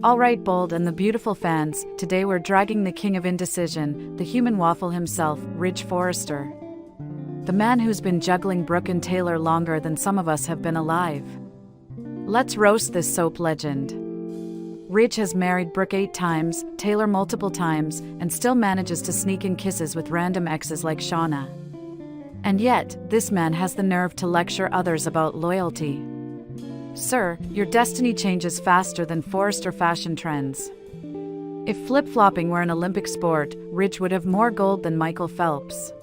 Alright, Bold and the beautiful fans, today we're dragging the king of indecision, the human waffle himself, Ridge Forrester. The man who's been juggling Brooke and Taylor longer than some of us have been alive. Let's roast this soap legend. Ridge has married Brooke 8 times, Taylor multiple times, and still manages to sneak in kisses with random exes like Shauna. And yet, this man has the nerve to lecture others about loyalty. Sir, your destiny changes faster than Forrester fashion trends. If flip-flopping were an Olympic sport, Ridge would have more gold than Michael Phelps.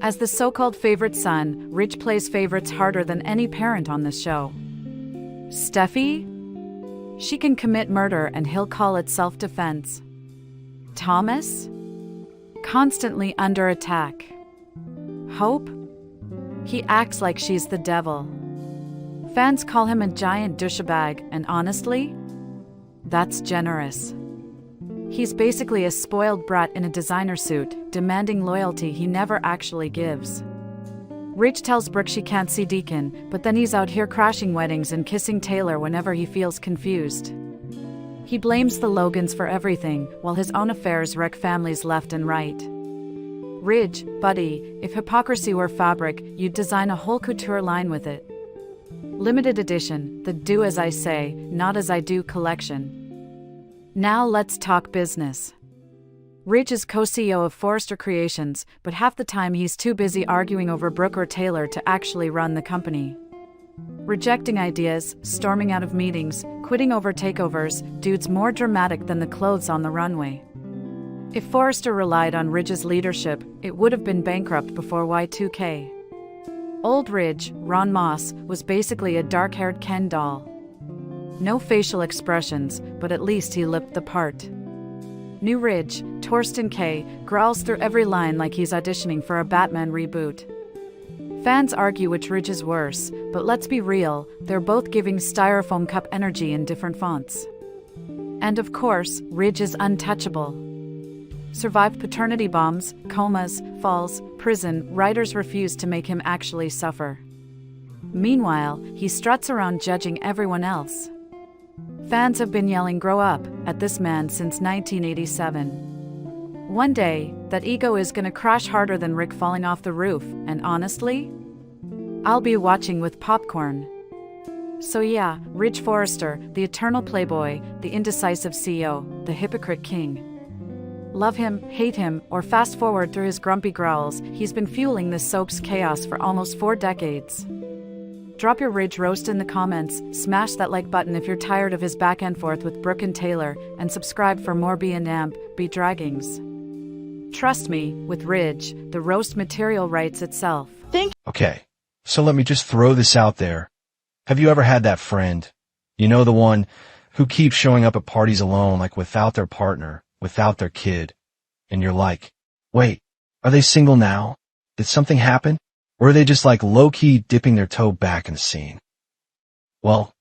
As the so-called favorite son, Ridge plays favorites harder than any parent on this show. Steffi? She can commit murder and he'll call it self-defense. Thomas? Constantly under attack. Hope? He acts like she's the devil. Fans call him a giant douchebag, and honestly, that's generous. He's basically a spoiled brat in a designer suit, demanding loyalty he never actually gives. Ridge tells Brooke she can't see Deacon, but then he's out here crashing weddings and kissing Taylor whenever he feels confused. He blames the Logans for everything, while his own affairs wreck families left and right. Ridge, buddy, if hypocrisy were fabric, you'd design a whole couture line with it. Limited edition, the Do As I Say, Not As I Do collection. Now let's talk business. Ridge is co-CEO of Forrester Creations, but half the time he's too busy arguing over Brooke or Taylor to actually run the company. Rejecting ideas, storming out of meetings, quitting over takeovers, dude's more dramatic than the clothes on the runway. If Forrester relied on Ridge's leadership, it would have been bankrupt before Y2K. Old Ridge, Ron Moss, was basically a dark-haired Ken doll. No facial expressions, but at least he lipped the part. New Ridge, Torsten K, growls through every line like he's auditioning for a Batman reboot. Fans argue which Ridge is worse, but let's be real, they're both giving styrofoam cup energy in different fonts. And of course, Ridge is untouchable. Survived paternity bombs, comas, falls, prison, writers refuse to make him actually suffer. Meanwhile, he struts around judging everyone else. Fans have been yelling "grow up" at this man since 1987. One day, that ego is gonna crash harder than Rick falling off the roof, and honestly, I'll be watching with popcorn. So yeah, Ridge Forrester, the eternal playboy, the indecisive CEO, the hypocrite king. Love him, hate him, or fast forward through his grumpy growls, he's been fueling this soap's chaos for almost 4 decades. Drop your Ridge roast in the comments, smash that like button if you're tired of his back and forth with Brooke and Taylor, and subscribe for more B&amp, B-draggings. Trust me, with Ridge, the roast material writes itself. Okay, so let me just throw this out there. Have you ever had that friend? You know, the one who keeps showing up at parties alone, like without their partner, without their kid. And you're like, wait, are they single now? Did something happen? Or are they just like low-key dipping their toe back in the scene? Well,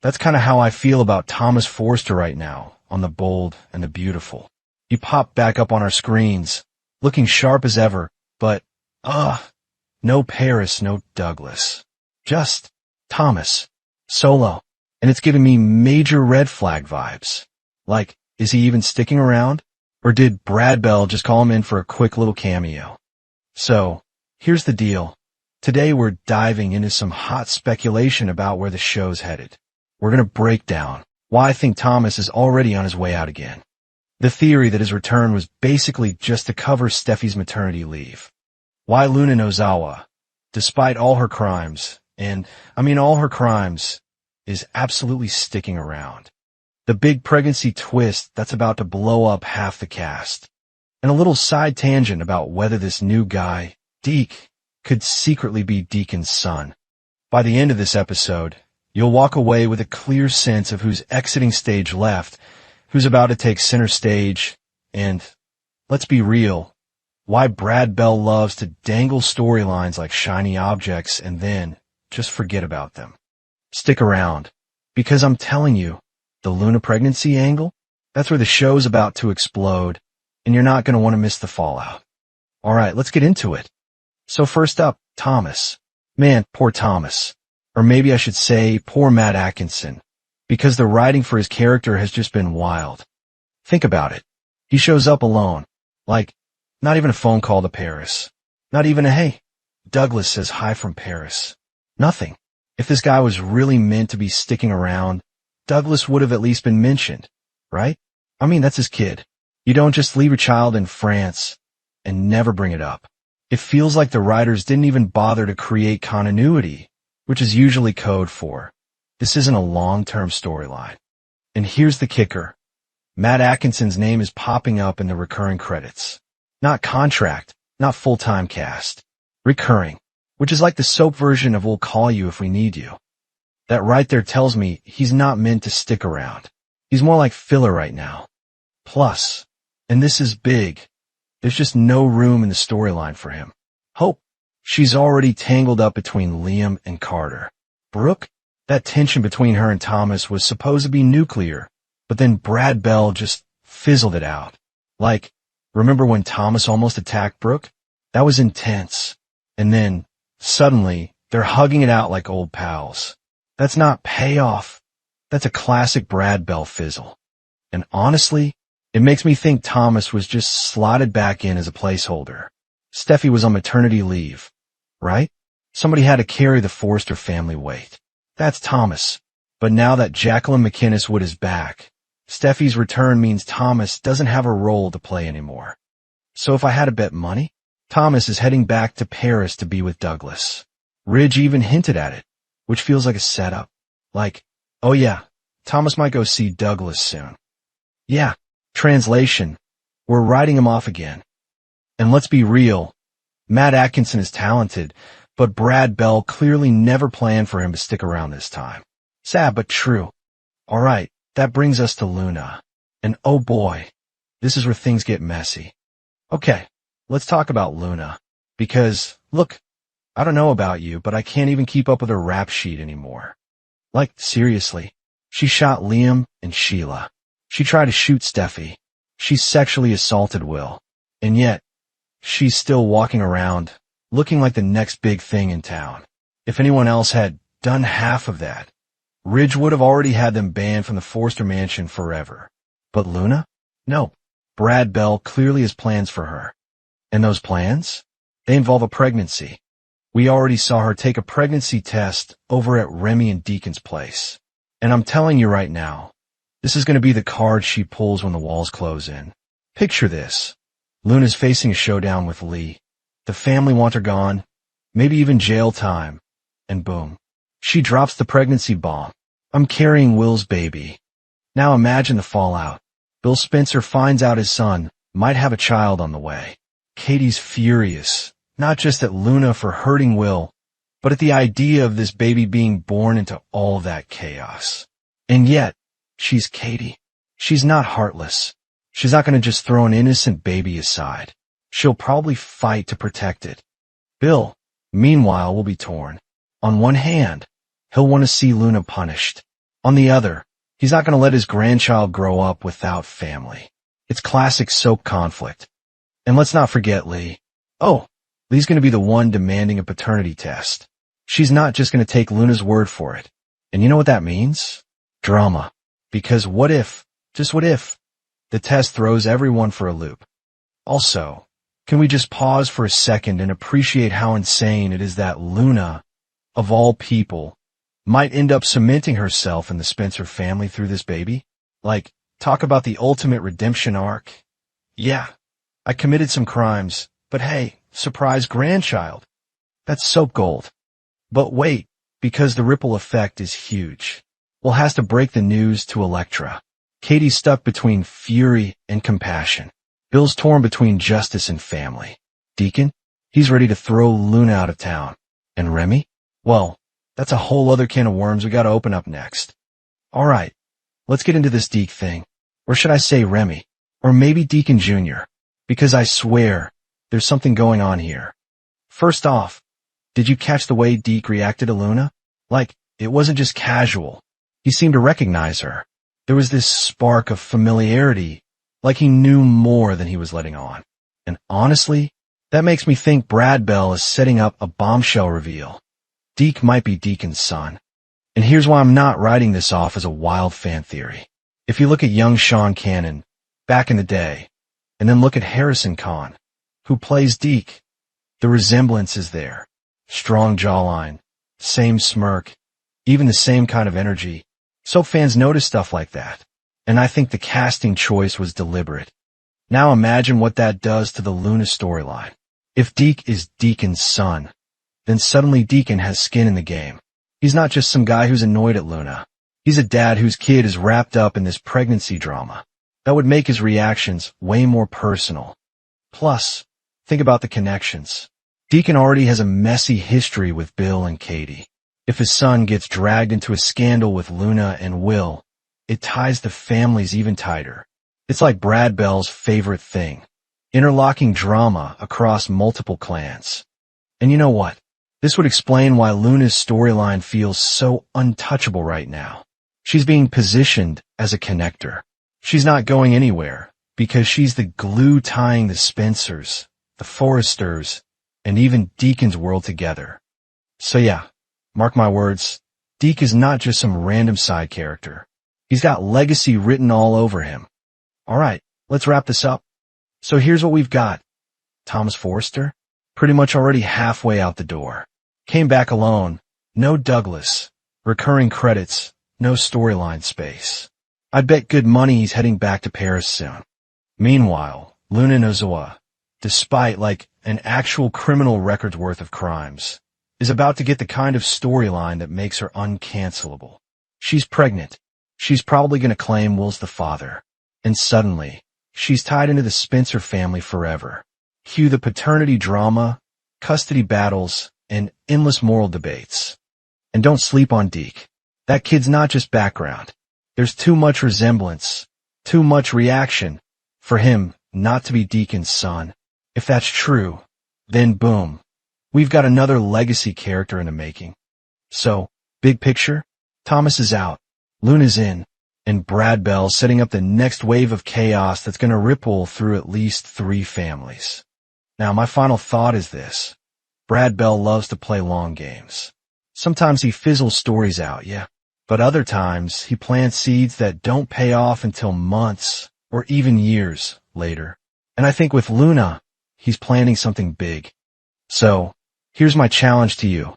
that's kind of how I feel about Thomas Forrester right now on The Bold and the Beautiful. He popped back up on our screens, looking sharp as ever, but, no Paris, no Douglas. Just Thomas, solo. And it's giving me major red flag vibes. Like, is he even sticking around? Or did Brad Bell just call him in for a quick little cameo? So, here's the deal. Today we're diving into some hot speculation about where the show's headed. We're going to break down why I think Thomas is already on his way out again. The theory that his return was basically just to cover Steffi's maternity leave. Why Luna Nozawa, despite all her crimes, and I mean all her crimes, is absolutely sticking around. The big pregnancy twist that's about to blow up half the cast. And a little side tangent about whether this new guy, Deke, could secretly be Deacon's son. By the end of this episode, you'll walk away with a clear sense of who's exiting stage left, who's about to take center stage, and, let's be real, why Brad Bell loves to dangle storylines like shiny objects and then just forget about them. Stick around, because I'm telling you, the Luna pregnancy angle, that's where the show's about to explode, and you're not going to want to miss the fallout. All right, let's get into it. So first up, Thomas. Man, poor Thomas. Or maybe I should say, poor Matt Atkinson. because the writing for his character has just been wild. Think about it. He shows up alone. Like, not even a phone call to Paris. Not even a hey, Douglas says hi from Paris. Nothing. If this guy was really meant to be sticking around, Douglas would have at least been mentioned, right? I mean, that's his kid. You don't just leave your child in France and never bring it up. It feels like the writers didn't even bother to create continuity, which is usually code for this isn't a long-term storyline. And here's the kicker. Matt Atkinson's name is popping up in the recurring credits. Not contract, not full-time cast. Recurring, which is like the soap version of We'll Call You If We Need You. That right there tells me he's not meant to stick around. He's more like filler right now. Plus, and this is big, there's just no room in the storyline for him. Hope. She's already tangled up between Liam and Carter. Brooke? That tension between her and Thomas was supposed to be nuclear, but then Brad Bell just fizzled it out. Like, remember when Thomas almost attacked Brooke? That was intense. And then, suddenly, they're hugging it out like old pals. That's not payoff. That's a classic Brad Bell fizzle. And honestly, it makes me think Thomas was just slotted back in as a placeholder. Steffi was on maternity leave, right? Somebody had to carry the Forrester family weight. That's Thomas. But now that Jacqueline McInnes Wood is back, Steffi's return means Thomas doesn't have a role to play anymore. So if I had to bet money, Thomas is heading back to Paris to be with Douglas. Ridge even hinted at it, which feels like a setup. Like, oh yeah, Thomas might go see Douglas soon. Yeah, translation, we're writing him off again. And let's be real, Matt Atkinson is talented, but Brad Bell clearly never planned for him to stick around this time. Sad but true. Alright, that brings us to Luna. And oh boy, this is where things get messy. Okay, let's talk about Luna. Because, look, I don't know about you, but I can't even keep up with her rap sheet anymore. Like, seriously, she shot Liam and Sheila. She tried to shoot Steffi. She sexually assaulted Will. And yet, she's still walking around, looking like the next big thing in town. If anyone else had done half of that, Ridge would have already had them banned from the Forrester mansion forever. But Luna? No. Brad Bell clearly has plans for her. And those plans? They involve a pregnancy. We already saw her take a pregnancy test over at Remy and Deacon's place. And I'm telling you right now, this is going to be the card she pulls when the walls close in. Picture this. Luna's facing a showdown with Lee. The family want her gone, maybe even jail time. And boom. She drops the pregnancy bomb. I'm carrying Will's baby. Now imagine the fallout. Bill Spencer finds out his son might have a child on the way. Katie's furious, not just at Luna for hurting Will, but at the idea of this baby being born into all that chaos. And yet, she's Katie. She's not heartless. She's not going to just throw an innocent baby aside. She'll probably fight to protect it. Bill, meanwhile, will be torn. On one hand, he'll want to see Luna punished. On the other, he's not going to let his grandchild grow up without family. It's classic soap conflict. And let's not forget Lee. Oh, Lee's going to be the one demanding a paternity test. She's not just going to take Luna's word for it. And you know what that means? Drama. Because what if, just what if, the test throws everyone for a loop? Also, can we just pause for a second and appreciate how insane it is that Luna, of all people, might end up cementing herself in the Spencer family through this baby? Like, talk about the ultimate redemption arc. Yeah, I committed some crimes, but hey, surprise grandchild. That's soap gold. But wait, because the ripple effect is huge. Will has to break the news to Elektra. Katie's stuck between fury and compassion. Bill's torn between justice and family. Deacon? He's ready to throw Luna out of town. And Remy? Well, that's a whole other can of worms we gotta open up next. Alright, let's get into this Deke thing. Or should I say Remy? Or maybe Deacon Jr. Because I swear, there's something going on here. First off, did you catch the way Deke reacted to Luna? Like, it wasn't just casual. He seemed to recognize her. There was this spark of familiarity, like he knew more than he was letting on. And honestly, that makes me think Brad Bell is setting up a bombshell reveal. Deke might be Deacon's son. And here's why I'm not writing this off as a wild fan theory. If you look at young Sean Cannon, back in the day, and then look at Harrison Kahn, who plays Deke, the resemblance is there. Strong jawline, same smirk, even the same kind of energy. So fans notice stuff like that. And I think the casting choice was deliberate. Now imagine what that does to the Luna storyline. If Deke is Deacon's son, then suddenly Deacon has skin in the game. He's not just some guy who's annoyed at Luna. He's a dad whose kid is wrapped up in this pregnancy drama. That would make his reactions way more personal. Plus, think about the connections. Deacon already has a messy history with Bill and Katie. If his son gets dragged into a scandal with Luna and Will, it ties the families even tighter. It's like Brad Bell's favorite thing. Interlocking drama across multiple clans. And you know what? This would explain why Luna's storyline feels so untouchable right now. She's being positioned as a connector. She's not going anywhere because she's the glue tying the Spencers, the Forresters, and even Deacon's world together. So yeah, mark my words, Deke is not just some random side character. He's got legacy written all over him. Alright, let's wrap this up. So here's what we've got. Thomas Forrester, pretty much already halfway out the door. Came back alone, no Douglas, recurring credits, no storyline space. I'd bet good money he's heading back to Paris soon. Meanwhile, Luna Nozawa, despite an actual criminal record's worth of crimes, is about to get the kind of storyline that makes her uncancelable. She's pregnant. She's probably going to claim Will's the father. And suddenly, she's tied into the Spencer family forever. Cue the paternity drama, custody battles, and endless moral debates. And don't sleep on Deke. That kid's not just background. There's too much resemblance, too much reaction, for him not to be Deacon's son. If that's true, then boom, we've got another legacy character in the making. So, big picture, Thomas is out, Luna's in, and Brad Bell's setting up the next wave of chaos that's going to ripple through at least 3 families. Now, my final thought is this. Brad Bell loves to play long games. Sometimes he fizzles stories out, yeah. But other times, he plants seeds that don't pay off until months or even years later. And I think with Luna, he's planning something big. So, here's my challenge to you.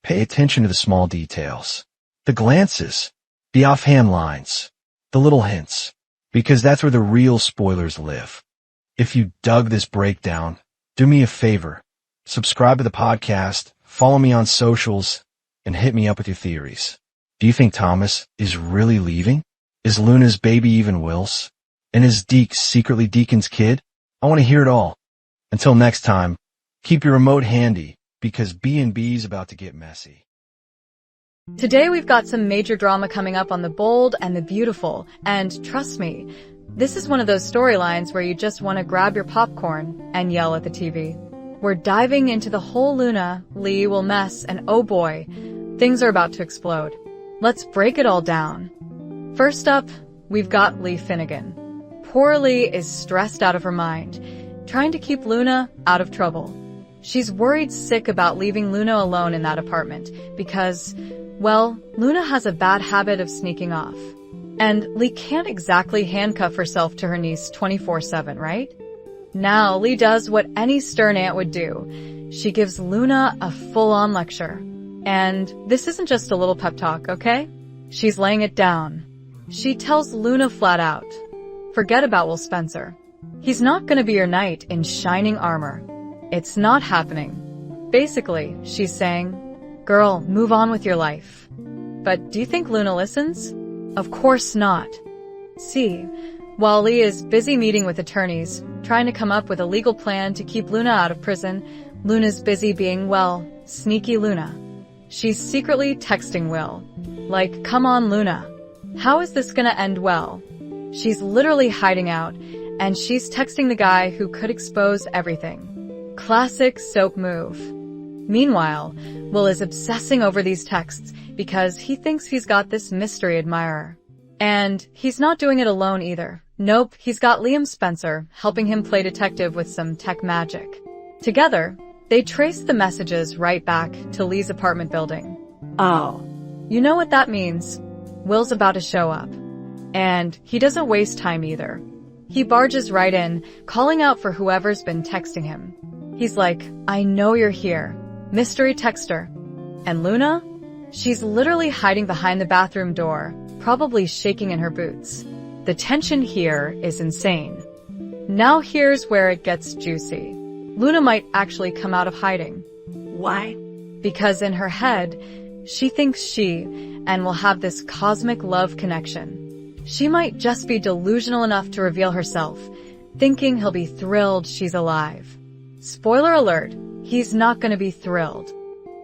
Pay attention to the small details. The glances, the offhand lines, the little hints, because that's where the real spoilers live. If you dug this breakdown, do me a favor. Subscribe to the podcast, follow me on socials, and hit me up with your theories. Do you think Thomas is really leaving? Is Luna's baby even Will's? And is Deke secretly Deacon's kid? I want to hear it all. Until next time, keep your remote handy, because B&B's about to get messy. Today we've got some major drama coming up on The Bold and the Beautiful, and trust me, this is one of those storylines where you just want to grab your popcorn and yell at the TV. We're diving into the whole Luna, Lee will mess, and oh boy, things are about to explode. Let's break it all down. First up, we've got Lee Finnegan. Poor Lee is stressed out of her mind, trying to keep Luna out of trouble. She's worried sick about leaving Luna alone in that apartment because, well, Luna has a bad habit of sneaking off. And Lee can't exactly handcuff herself to her niece 24/7, right? Now Lee does what any stern aunt would do. She gives Luna a full-on lecture. And this isn't just a little pep talk, okay? She's laying it down. She tells Luna flat out, forget about Will Spencer. He's not gonna be your knight in shining armor. It's not happening. Basically, she's saying, girl, move on with your life. But do you think Luna listens? Of course not. See, while Lee is busy meeting with attorneys, trying to come up with a legal plan to keep Luna out of prison, Luna's busy being, well, sneaky Luna. She's secretly texting Will. Like, come on, Luna. How is this gonna end well? She's literally hiding out, and she's texting the guy who could expose everything. Classic soap move. Meanwhile, Will is obsessing over these texts because he thinks he's got this mystery admirer. And he's not doing it alone either. Nope, he's got Liam Spencer helping him play detective with some tech magic. Together, they trace the messages right back to Lee's apartment building. Oh, You know what that means. Will's about to show up. And he doesn't waste time either. He barges right in, calling out for whoever's been texting him. He's like, I know you're here. Mystery texter. And Luna? She's literally hiding behind the bathroom door, probably shaking in her boots. The tension here is insane. Now here's where it gets juicy. Luna might actually come out of hiding. Why? Because in her head, she thinks she and will have this cosmic love connection. She might just be delusional enough to reveal herself, thinking he'll be thrilled she's alive. Spoiler alert, he's not going to be thrilled.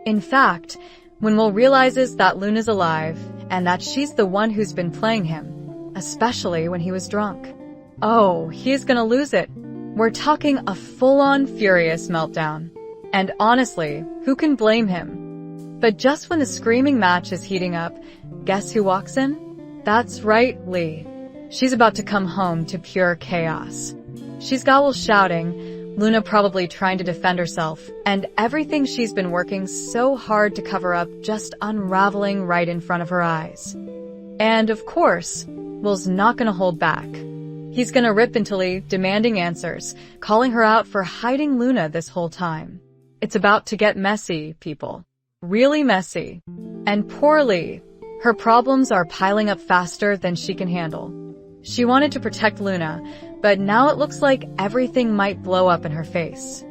In fact, when Will realizes that Luna's alive and that she's the one who's been playing him, especially when he was drunk, oh, he's going to lose it. We're talking a full-on furious meltdown. And honestly, who can blame him? But just when the screaming match is heating up, guess who walks in? That's right, Lee. She's about to come home to pure chaos. She's got Will shouting, Luna probably trying to defend herself, and everything she's been working so hard to cover up just unraveling right in front of her eyes. And of course, Will's not gonna hold back. He's gonna rip into Lee, demanding answers, calling her out for hiding Luna this whole time. It's about to get messy, people. Really messy. And poor Lee. Her problems are piling up faster than she can handle. She wanted to protect Luna, but now it looks like everything might blow up in her face.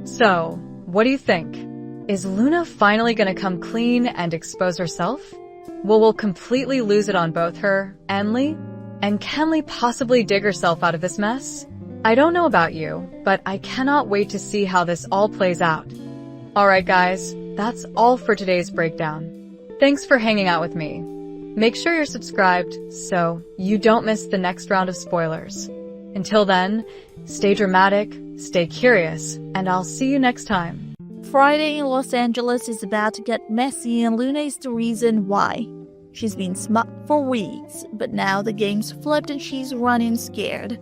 So, what do you think? Is Luna finally gonna come clean and expose herself? Will completely lose it on both her and Lee? And can Lee possibly dig herself out of this mess? I don't know about you, but I cannot wait to see how this all plays out. Alright guys, that's all for today's breakdown. Thanks for hanging out with me. Make sure you're subscribed so you don't miss the next round of spoilers. Until then, stay dramatic, stay curious, and I'll see you next time. Friday in Los Angeles is about to get messy, and Luna is the reason why. She's been smart for weeks, but now the game's flipped and she's running scared.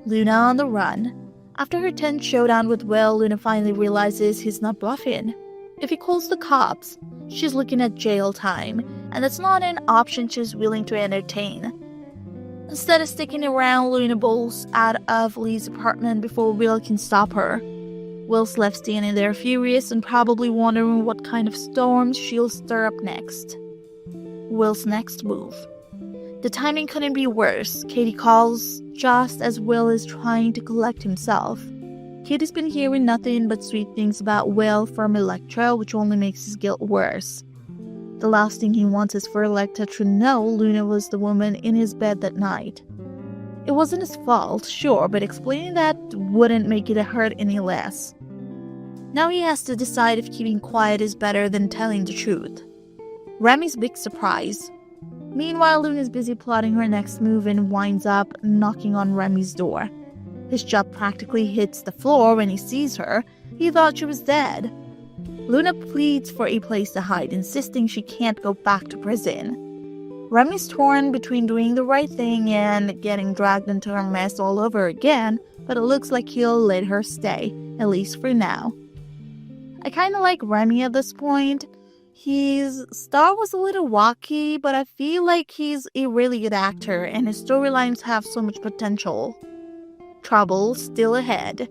Luna on the run. After her tense showdown with Will, Luna finally realizes he's not bluffing. If he calls the cops, she's looking at jail time, and that's not an option she's willing to entertain. Instead of sticking around, Luna bolts out of Lee's apartment before Will can stop her. Will's left standing there furious and probably wondering what kind of storms she'll stir up next. Will's next move. The timing couldn't be worse. Katie calls just as Will is trying to collect himself. Katie's been hearing nothing but sweet things about Will from Electra, which only makes his guilt worse. The last thing he wants is for Electra to know Luna was the woman in his bed that night. It wasn't his fault, sure, but explaining that wouldn't make it hurt any less. Now he has to decide if keeping quiet is better than telling the truth. Remy's big surprise. Meanwhile, Luna's busy plotting her next move and winds up knocking on Remy's door. His jaw practically hits the floor when he sees her. He thought she was dead. Luna pleads for a place to hide, insisting she can't go back to prison. Remy's torn between doing the right thing and getting dragged into her mess all over again, but it looks like he'll let her stay, at least for now. I kinda like Remy at this point. His star was a little rocky, but I feel like he's a really good actor and his storylines have so much potential. Trouble still ahead.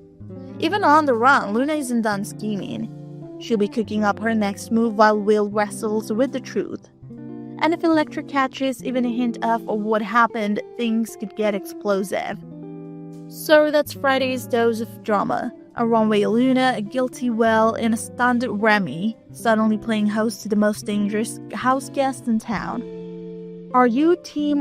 Even on the run, Luna isn't done scheming. She'll be cooking up her next move while Will wrestles with the truth. And if Electra catches even a hint of what happened, things could get explosive. So that's Friday's dose of drama. A runaway Luna, a guilty Will, and a stunned Remy, suddenly playing host to the most dangerous house guest in town. Are you team